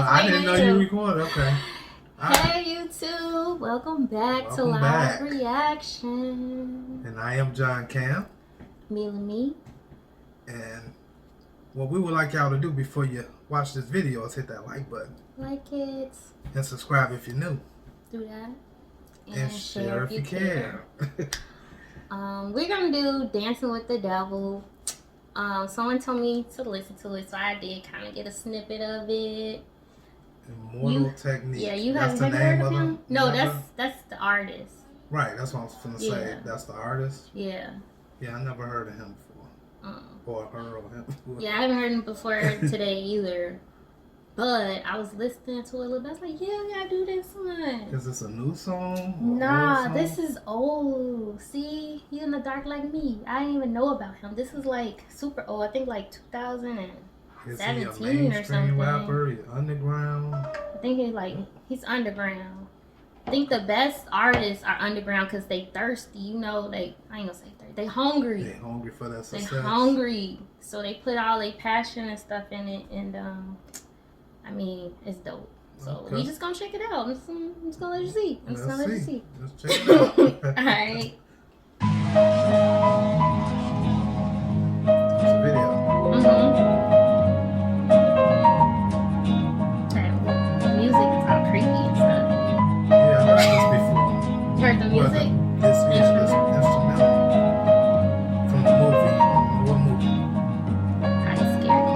I didn't know you recorded. Okay. Hey YouTube, welcome back to Live Reaction. And I am John Cam. Me. And what we would like y'all to do before you watch this video is hit that like button. Like it. And subscribe if you're new. Do that. And share if you care. We're going to do Dancing with the Devil. Someone told me to listen to it, so I did kind of get a snippet of it. Immortal Technique. Yeah, you haven't heard of him? No, that's the artist. Right, that's what I was going to say. That's the artist? Yeah. Yeah, I never heard of him before. Or heard of him before. Yeah, I haven't heard him before today either. But I was listening to it a little bit. I was like, yeah, we gotta do this one. Is this a new song? Nah, this is old. See, he in the dark like me. I didn't even know about him. This is like super old. I think like 2017 is he a or something. Rapper? He's underground? I think he's underground. I think the best artists are underground because they thirsty. You know, I ain't gonna say thirsty. They hungry. They hungry for that success. They hungry. So they put all their passion and stuff in it, and I mean, it's dope. So we just gonna check it out. I'm just gonna let you see. Let's see. Let's check it out. Alright. It's a video. That music is all creepy and stuff. Yeah, I heard this before. You heard the music? This instrumental from the movie. What movie? Kinda scary.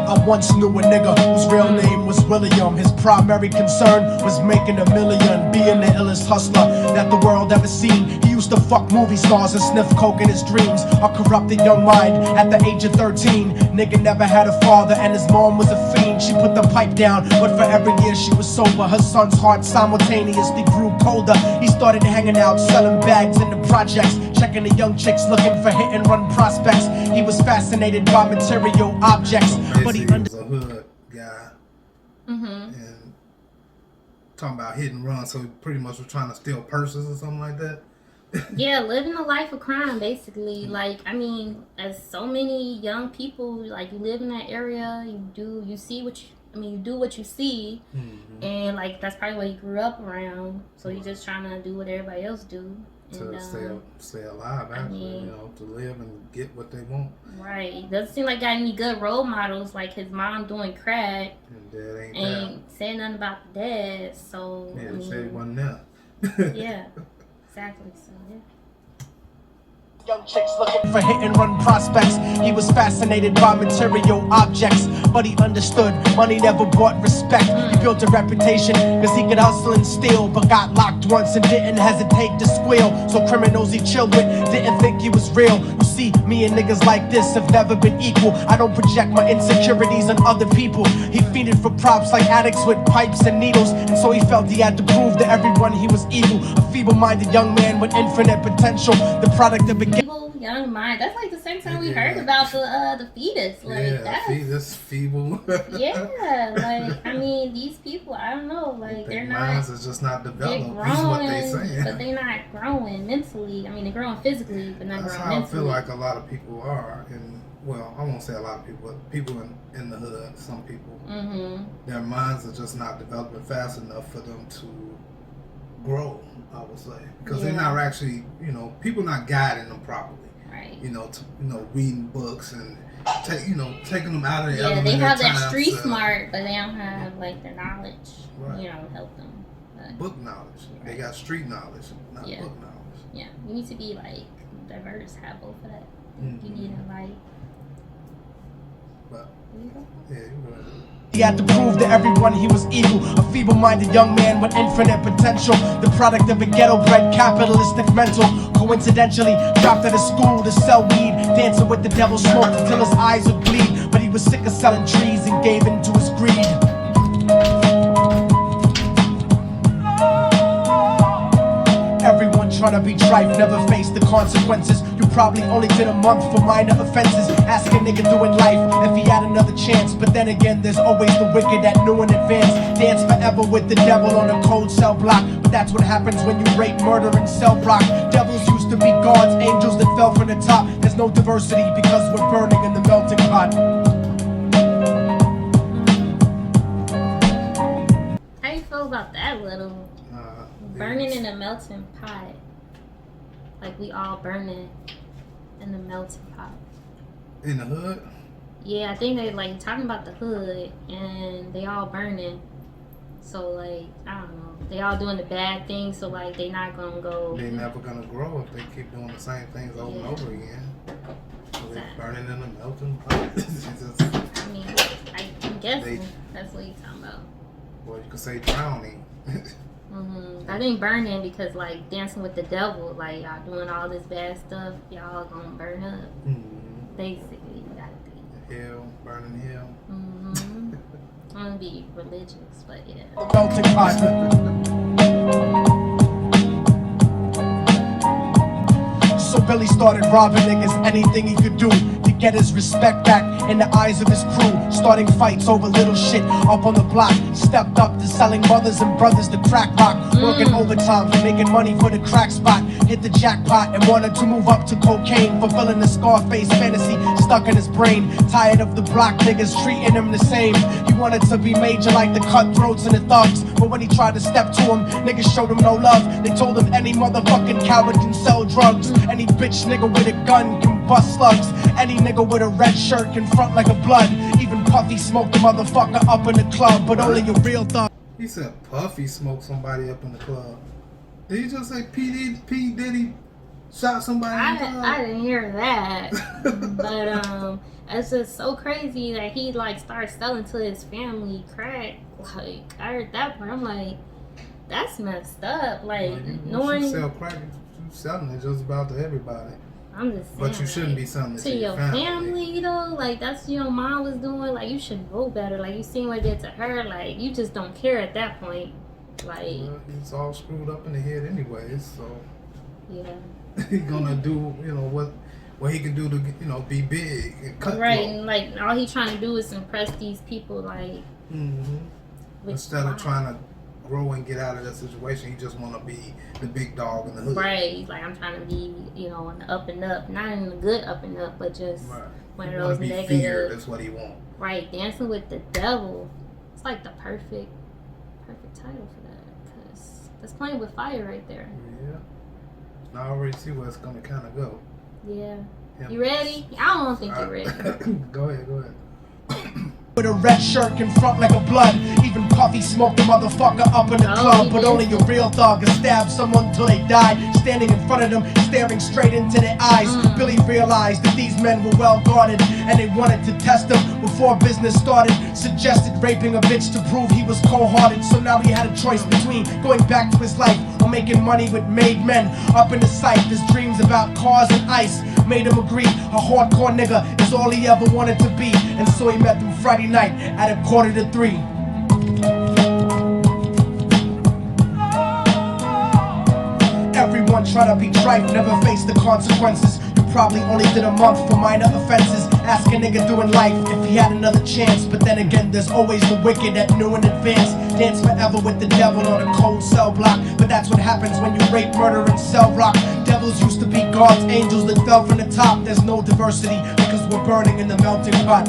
I once knew a nigga whose real name was William. His primary concern was making $1 million, being the illest hustler that the world ever seen. He used to fuck movie stars and sniff coke in his dreams. A corrupted young mind at the age of 13. Nigga never had a father and his mom was a fiend. She put the pipe down, but for every year she was sober, her son's heart simultaneously grew colder. He started hanging out, selling bags in the projects, checking the young chicks looking for hit and run prospects. He was fascinated by material objects, but he was a hood guy. And talking about hit and run, so he pretty much was trying to steal purses or something like that. Yeah, living a life of crime, basically. Like, I mean, as so many young people, like, you live in that area, you do what you see, and like that's probably what you grew up around. So you're just trying to do what everybody else do. To stay alive, actually, you know, to live and get what they want. Right. Doesn't seem like got any good role models, like his mom doing crack. And dad ain't saying nothing about the dad, so yeah, they said he wasn't there. Yeah, exactly. So yeah. Young chicks looking for hit and run prospects. He was fascinated by material objects, but he understood money never bought respect. He built a reputation because he could hustle and steal, but got locked once and didn't hesitate to squeal. So criminals he chilled with didn't think he was real. You see, me and niggas like this have never been equal. I don't project my insecurities on other people. He fiended for props like addicts with pipes and needles, and so he felt he had to prove to everyone he was evil. A feeble-minded young man with infinite potential, the product of a young mind. That's like the same time we heard about the fetus. Like that's feeble. Yeah, like I mean, these people, I don't know, like they're not. Minds is just not developed. They're growing, is what they saying. But they're not growing mentally. I mean, they're growing physically, but not growing mentally. That's how I feel like a lot of people are, and well, I won't say a lot of people, but people in the hood, some people, their minds are just not developing fast enough for them to grow. I would say because they're not actually, you know, people not guiding them properly. Right. You know, reading books and taking them out of the element. Yeah, they have that street smart, but they don't have like the knowledge. Right. You know, help them. But, book knowledge. Right. They got street knowledge, not book knowledge. Yeah, you need to be like diverse, have both of that. You need to like. But yeah, you're right. He had to prove to everyone he was equal. A feeble-minded young man with infinite potential, the product of a ghetto-bred capitalistic mental. Coincidentally, dropped out of school to sell weed, dancing with the devil, smoked until his eyes would bleed. But he was sick of selling trees and gave in to his greed. Everyone trying to be trife never faced the consequences. You probably only did a month for minor offenses. Ask a nigga doing life if he had another chance. But then again, there's always the wicked that knew in advance. Dance forever with the devil on a cold cell block. But that's what happens when you rape, murder, and sell rock. Devils used to be gods, angels that fell from the top. There's no diversity because we're burning in the melting pot. about that little. Burning in a melting pot. Like we all burning in the melting pot. In the hood? Yeah, I think they like talking about the hood and they all burning. So like, I don't know. They all doing the bad things, so like they not gonna go. They never gonna grow if they keep doing the same things over and over again. So they burning in a melting pot. I mean, I'm guessing that's what you're talking about. Well, you could say drowning. I think burning because like dancing with the devil, like y'all doing all this bad stuff, y'all gonna burn up. Basically, you gotta be. Hell, burning hell. I'm gonna be religious, but yeah. Melting pot. So Billy started robbing niggas anything he could do to get his respect back in the eyes of his crew. Starting fights over little shit up on the block. Stepped up to selling mothers and brothers the crack rock. Working overtime for making money for the crack spot. Hit the jackpot and wanted to move up to cocaine. Fulfilling the Scarface fantasy stuck in his brain. Tired of the block niggas treating him the same. He wanted to be major like the cutthroats and the thugs. But when he tried to step to him, niggas showed him no love. They told him any motherfucking coward can sell drugs. Any bitch nigga with a gun can bust slugs. Any nigga with a red shirt can front like a blood. Even Puffy smoked the motherfucker up in the club. But only a real thug. He said Puffy smoked somebody up in the club. Did he just say P. Diddy shot somebody in the club? I didn't hear that. But it's just so crazy that he like started selling to his family crack. Like I heard that part, I'm like, that's messed up. Like knowing you sell crack, you selling it just about to everybody. I'm just saying, but you shouldn't be selling it to your family though. Like that's what your mom was doing. Like you should know better. Like you seen what it did to her. Like you just don't care at that point. Like it's all screwed up in the head anyways. So yeah, he's gonna do what he can do to be big and cut right. And like all he trying to do is impress these people. Like instead of trying to grow and get out of that situation, he just want to be the big dog in the hood. Right. Like I'm trying to be on the up and up, not in the good up and up, but just one of those negative. Feared, that's what he want. Right. Dancing with the devil. It's like the perfect title for that, because that's playing with fire right there. Yeah. I already see where it's gonna kind of go. Yeah. You ready? I don't think you're ready. Go ahead. With a red shirt can front like a blood. Even Puffy smoked the motherfucker up in the club. But only a real thug can stab someone till they die. Standing in front of them, staring straight into their eyes. Billy realized that these men were well guarded, and they wanted to test him before business started. Suggested raping a bitch to prove he was cold-hearted. So now he had a choice between going back to his life or making money with made men. Up in the sight, his dreams about cars and ice made him agree a hardcore nigga is all he ever wanted to be. And so he met them Friday night at 2:45. Everyone try to be tripe, never face the consequences. You probably only did a month for minor offenses. Ask a nigga doing life if he had another chance. But then again, there's always the wicked that knew in advance. Dance forever with the devil on a cold cell block. But that's what happens when you rape, murder, and sell rock. Devils used to be God's angels that fell from the top. There's no diversity because we're burning in the melting pot.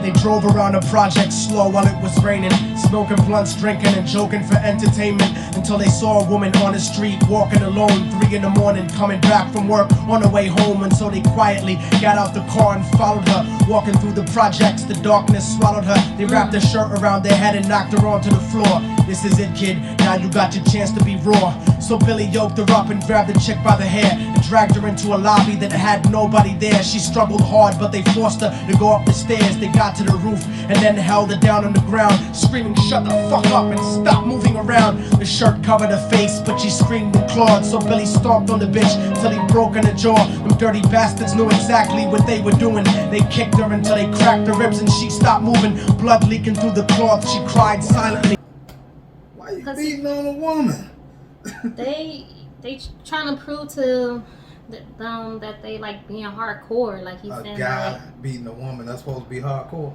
They drove around the project slow while it was raining, smoking blunts, drinking and joking for entertainment, until they saw a woman on the street walking alone, 3 in the morning, coming back from work on her way home. And so they quietly got out the car and followed her. Walking through the projects, the darkness swallowed her. They wrapped her shirt around their head and knocked her onto the floor. This is it, kid, now you got your chance to be raw. So Billy yoked her up and grabbed the chick by the hair and dragged her into a lobby that had nobody there. She struggled hard, but they forced her to go up the stairs. They got to the roof and then held her down on the ground, screaming, "Shut the fuck up and stop moving around." The shirt covered her face, but she screamed and clawed. So Billy stomped on the bitch till he broke in the jaw. Them dirty bastards knew exactly what they were doing. They kicked her until they cracked her ribs and she stopped moving. Blood leaking through the cloth, she cried silently. Why you beating on a woman? They trying to prove to them that they like being hardcore. Like he's saying, a guy like, beating a woman, that's supposed to be hardcore.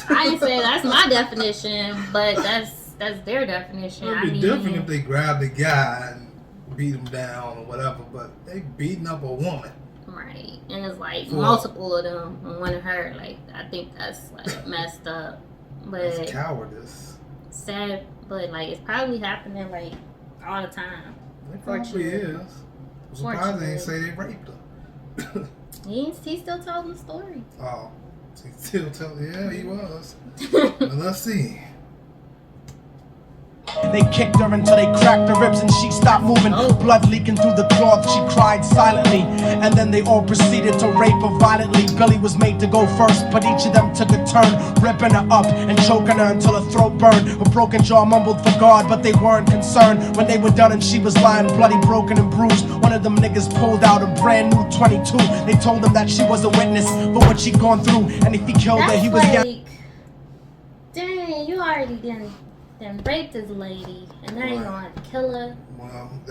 I didn't say that's my definition, but that's their definition. It'd be different if they grabbed the guy and beat him down or whatever, but they beating up a woman. Right. And it's like multiple of them on one of her. Like, I think that's like messed up. But it's cowardice. Sad, but like it's probably happening like all the time. It probably is. I'm surprised they didn't say they raped her. He still telling the story. Oh, he still telling? Yeah, he was. Well, let's see. They kicked her until they cracked her ribs and she stopped moving. Blood leaking through the cloth, she cried silently. And then they all proceeded to rape her violently. Billy was made to go first, but each of them took a turn, ripping her up and choking her until her throat burned. Her broken jaw mumbled for God, but they weren't concerned. When they were done and she was lying bloody, broken and bruised, one of them niggas pulled out a brand new 22. They told him that she was a witness for what she'd gone through, and if he killed her, he was like, dang, you already done raped this lady, and now you gonna have to kill her. Well,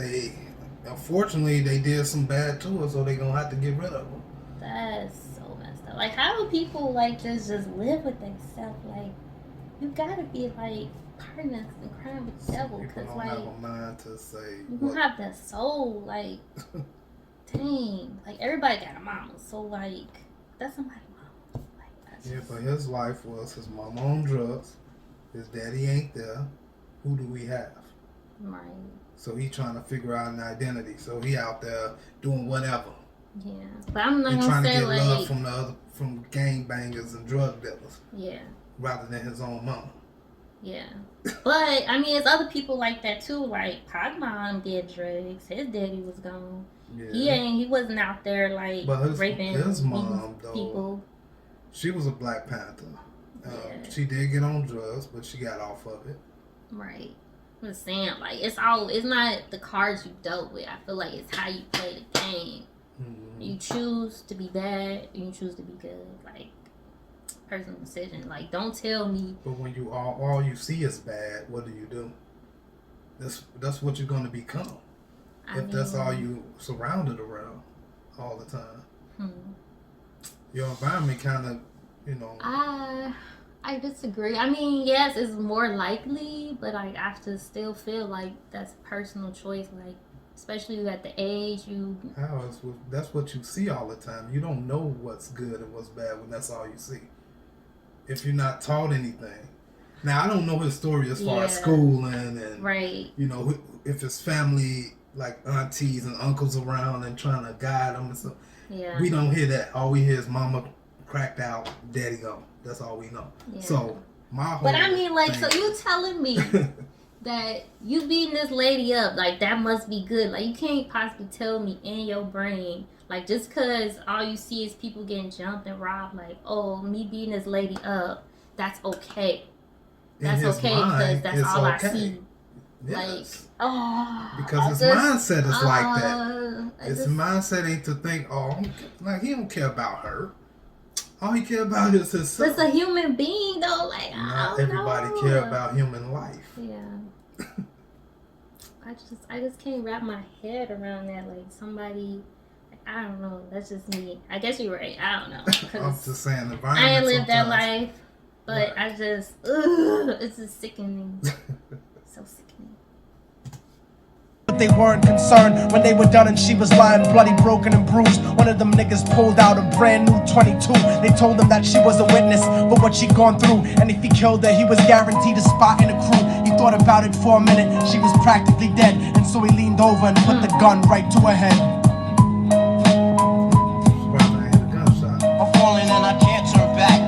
unfortunately, they did some bad to her, so they gonna have to get rid of her. That's so messed up. Like, how do people like just live with themselves? Like, you gotta be like partners in crime with the devil, because like have a mind to say you don't have that soul. Like, dang, like everybody got a mama, so like that's somebody's mama. Like, that's yeah, but his life was his mama on drugs. His daddy ain't there. Who do we have? Right. So he trying to figure out an identity. So he out there doing whatever. Yeah, but I'm not and gonna trying say to get like love from gang bangers and drug dealers. Yeah. Rather than his own mama. Yeah. But I mean, it's other people like that too. Like Pac mom did drugs. His daddy was gone. Yeah. He wasn't out there like raping his mom people. She was a Black Panther. She did get on drugs, but she got off of it. Right. I'm just saying, like, it's not the cards you dealt with. I feel like it's how you play the game. Mm-hmm. You choose to be bad, and you choose to be good. Like, personal decision. Like, don't tell me. But when you all you see is bad, what do? That's what you're going to become. If that's all you surrounded around all the time. Your environment kind of, I disagree. I mean, yes, it's more likely, but I have to still feel like that's a personal choice. Like, especially at the age that's what you see all the time. You don't know what's good and what's bad when that's all you see. If you're not taught anything. Now, I don't know his story as far as schooling and right. If his family, like aunties and uncles around and trying to guide him and stuff. Yeah. We don't hear that. All we hear is mama cracked out, daddy gone. That's all we know. Yeah. So my whole But I mean, like, so you telling me that you beating this lady up, like, that must be good. Like, you can't possibly tell me in your brain, like, just because all you see is people getting jumped and robbed, like, oh, me beating this lady up, that's okay. That's okay because that's all I see. Yes. Like, because his mindset is like that. His mindset ain't to think, like, he don't care about her. All he care about is himself. It's a human being, though. Like, not everybody care about human life. Yeah. I just can't wrap my head around that. Like, somebody, I don't know. That's just me. I guess you're right. I don't know. I'm just saying, the environment. I ain't lived that life, but I just, it's just sickening. So sickening. But they weren't concerned when they were done and she was lying bloody, broken and bruised. One of them niggas pulled out a brand new 22. They told him that she was a witness for what she'd gone through, and if he killed her, he was guaranteed a spot in the crew. He thought about it for a minute. She was practically dead, and so he leaned over and put the gun right to her head. I'm falling and I can't turn back.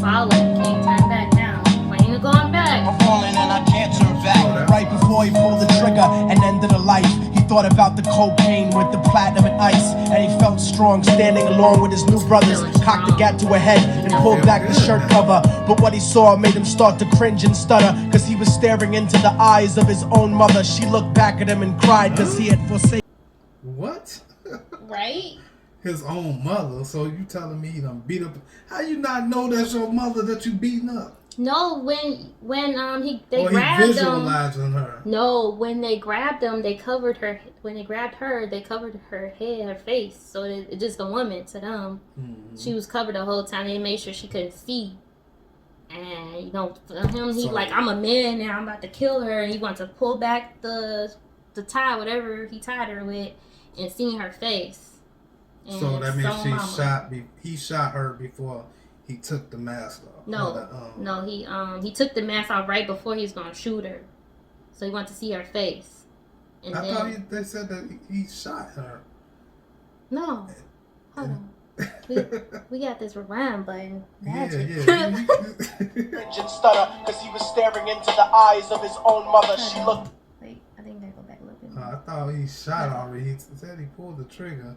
Falling, can't turn back now. Ain't going back. I'm falling and I can't turn back. Right before he pulled the trigger and ended a life, he thought about the cocaine with the platinum and ice, and he felt strong standing along with his new brothers. Cocked the gat to her head and pulled back the shirt cover, but what he saw made him start to cringe and stutter, cause he was staring into the eyes of his own mother. She looked back at him and cried cause he had forsaken. What? Right? His own mother. So you telling me he done beat up? How you not know that's your mother that you beating up? No, when they grabbed him. Visualizing her. No, when they grabbed him, they covered her. When they grabbed her, they covered her head, her face, so it's just a woman to them. Mm-hmm. She was covered the whole time. They made sure she couldn't see. And for him, he like, I'm a man now. I'm about to kill her. And he wants to pull back the tie, whatever he tied her with, and seeing her face. And so that means mama. he shot her before he took the mask off. No, he took the mask off right before he was gonna shoot her. So he wanted to see her face. And I thought they said that he shot her. No. Hold on. We got this rewind button. Magic. Yeah. Engine stutter, because he was staring into the eyes of his own mother. She looked. Wait, I think I gotta go back a little bit more. I thought he shot already. He said he pulled the trigger.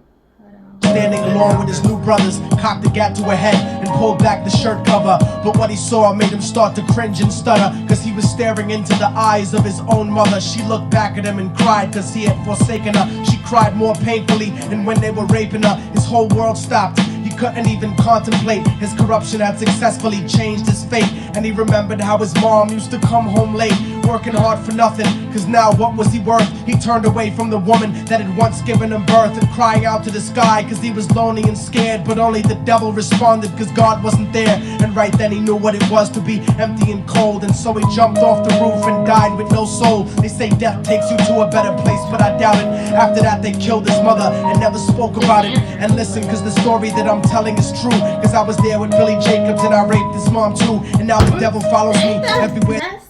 Standing alone with his new brothers, cocked the gat to her head and pulled back the shirt cover. But what he saw made him start to cringe and stutter, cause he was staring into the eyes of his own mother. She looked back at him and cried, cause he had forsaken her. She cried more painfully, and when they were raping her, his whole world stopped. He couldn't even contemplate. His corruption had successfully changed his fate. And he remembered how his mom used to come home late, working hard for nothing, cause now what was he worth? He turned away from the woman that had once given him birth, and crying out to the sky cause he was lonely and scared. But only the devil responded cause God wasn't there. And right then he knew what it was to be empty and cold, and so he jumped off the roof and died with no soul. They say death takes you to a better place, but I doubt it. After that they killed his mother and never spoke about it. And listen, cause the story that I'm telling is true, cause I was there with Billy Jacobs and I raped his mom too. And now the devil follows me everywhere.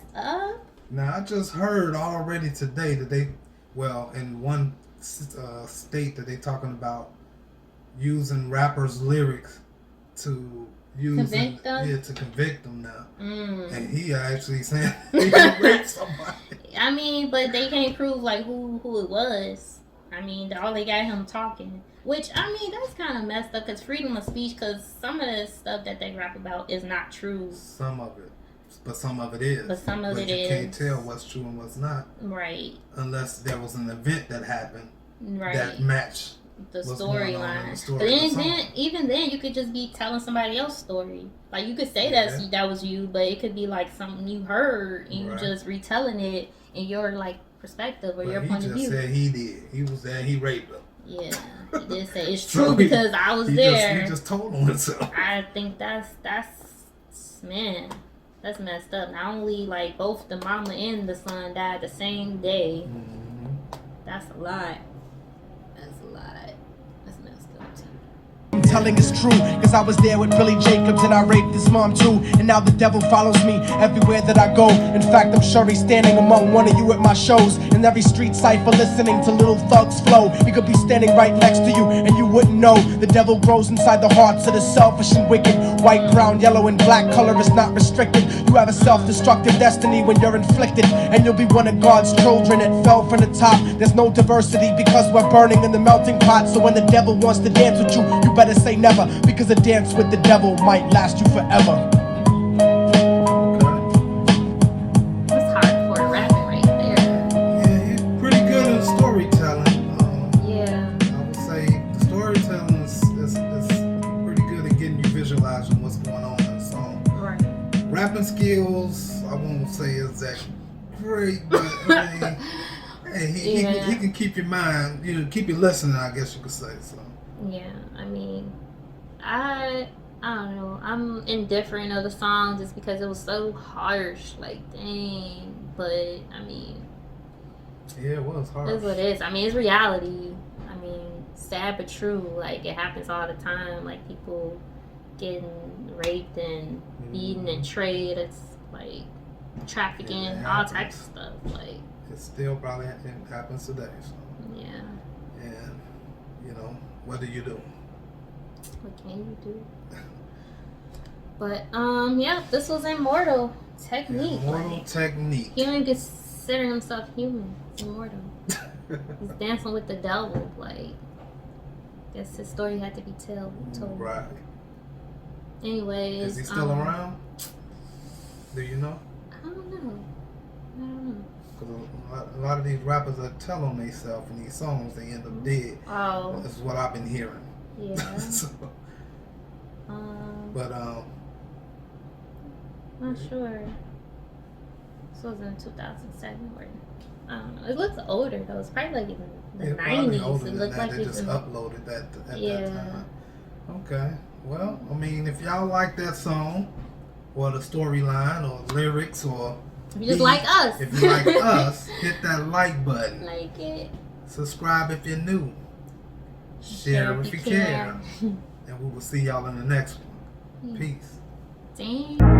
Now I just heard already today that in one state that they talking about using rappers' lyrics to convict them now. And he actually saying he raped somebody. I mean, but they can't prove like who it was. I mean, all they got him talking, which I mean that's kind of messed up because freedom of speech. Because some of the stuff that they rap about is not true. Some of it. But some of it is. But some of it is. You can't tell what's true and what's not. Right. Unless there was an event that happened that matched the storyline. But even then, you could just be telling somebody else's story. Like, you could say that was you, but it could be like something you heard and you just retelling it in your like perspective or your point of view. He just said he did. He was there. He raped her. Yeah, he did say it's true because I was there. He just told on himself. I think that's man. That's messed up. Not only like both the mama and the son died the same day. Mm-hmm. That's a lot. That's messed up too. I'm telling is true, cause I was there with Billy Jacobs and I raped his mom too. And now the devil follows me everywhere that I go. In fact, I'm sure he's standing among one of you at my shows. In every street cipher listening to little thugs flow. He could be standing right next to you and you wouldn't know. The devil grows inside the hearts of the selfish and wicked. White, brown, yellow, and black color is not restricted. You have a self-destructive destiny when you're inflicted. And you'll be one of God's children that fell from the top. There's no diversity because we're burning in the melting pot. So when the devil wants to dance with you, you better say never, because a dance with the devil might last you forever. That's hardcore rapping right there. Yeah, he's pretty good in storytelling. I would say the storytelling is pretty good at getting you visualizing what's going on in the song. Right. Rapping skills, I won't say is that great, but I mean, hey, he can keep your mind, keep you listening, I guess you could say so. Yeah, I mean, I don't know. I'm indifferent of the song just because it was so harsh. Like, dang. But, I mean... Yeah, it was harsh. That's what it is. I mean, it's reality. I mean, sad but true. Like, it happens all the time. Like, people getting raped and beaten and traded. It's, like, trafficking, all types of stuff. Like, it still probably happens today. So. Yeah. And, what do you do? What can you do? But this was Immortal Technique. Immortal Technique. He don't even consider himself human. He's immortal. He's dancing with the devil. Like, guess his story had to be told. Right. Anyways, is he still around? Do you know? I don't know. Because a lot of these rappers that tell on themselves in these songs, they end up dead. Oh. That's what I've been hearing. Yeah. So, but not sure. This was in 2007 or I don't know. It looks older though. It's probably like in the 90s. It looked like they just uploaded that at that time. Okay. Well, I mean, if y'all like that song or the storyline or lyrics or if you just like us. If you like us, hit that like button. Like it. Subscribe if you're new. share if you care. And we will see y'all in the next one. Peace. Damn.